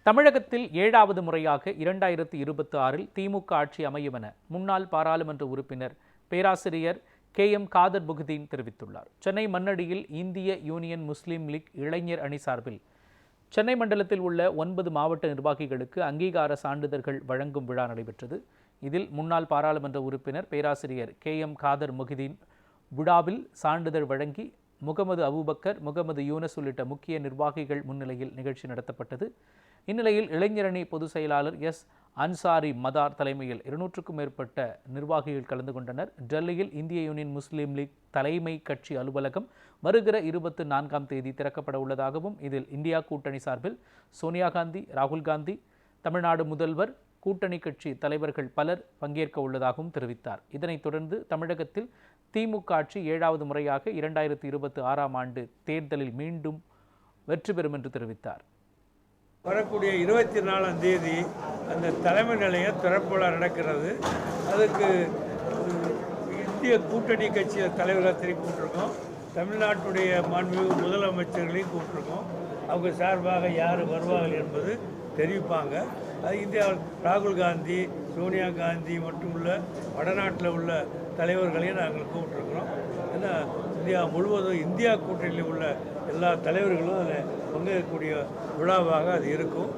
தமிழகத்தில் 7வது முறையாக 2026இல் திமுக ஆட்சி அமையும் என முன்னாள் பாராளுமன்ற உறுப்பினர் பேராசிரியர் KM காதர் புகுதீன் தெரிவித்துள்ளார். சென்னை மண்ணடியில் இந்திய யூனியன் முஸ்லீம் லீக் இளைஞர் அணி சார்பில் சென்னை மண்டலத்தில் உள்ள 9 மாவட்ட நிர்வாகிகளுக்கு அங்கீகார சான்றிதழ்கள் வழங்கும் விழா நடைபெற்றது. இதில் முன்னாள் பாராளுமன்ற உறுப்பினர் பேராசிரியர் KM காதர் புகுதீன் விழாவில் சான்றிதழ் வழங்கி முகமது அபூபக்கர், முகமது யூனஸ் உள்ளிட்ட முக்கிய நிர்வாகிகள் முன்னிலையில் நிகழ்ச்சி நடத்தப்பட்டது. இந்நிலையில் இளைஞரணி பொதுச் செயலாளர் S. அன்சாரி மதார் தலைமையில் 200க்கும் மேற்பட்ட நிர்வாகிகள் கலந்து கொண்டனர். டெல்லியில் இந்திய யூனியன் முஸ்லீம் லீக் தலைமை கட்சி அலுவலகம் வருகிற 24ஆம் தேதி திறக்கப்பட உள்ளதாகவும், இதில் இந்தியா கூட்டணி சார்பில் சோனியா காந்தி, ராகுல் காந்தி, தமிழ்நாடு முதல்வர், கூட்டணி கட்சி தலைவர்கள் பலர் பங்கேற்க உள்ளதாகவும் தெரிவித்தார். இதனைத் தொடர்ந்து தமிழகத்தில் திமுக ஆட்சி 7வது முறையாக 2026ஆம் ஆண்டு தேர்தலில் மீண்டும் வெற்றி பெறும் என்று தெரிவித்தார். வரக்கூடிய 24ஆம் தேதி அந்த தலைமை நிலைய திறப்புலா நடக்கிறது. அதுக்கு இந்திய கூட்டணி கட்சி தலைவர்களையும் கூப்பிட்டுருக்கோம், தமிழ்நாட்டுடைய மாண்புமிகு முதலமைச்சர்களையும் கூப்பிட்டுருக்கோம். அவங்க சார்பாக யார் வருவார்கள் என்பது தெரிவிப்பாங்க. அது இந்தியாவில் ராகுல் காந்தி, சோனியா காந்தி மற்றும் உள்ள வடநாட்டில் உள்ள தலைவர்களையும் நாங்கள் கூப்பிட்டுருக்குறோம். ஏன்னா இந்தியா முழுவதும் இந்தியா கூட்டணியில் உள்ள எல்லா தலைவர்களும் அதில் பங்கேற்கக்கூடிய விழாவாக அது இருக்கும்.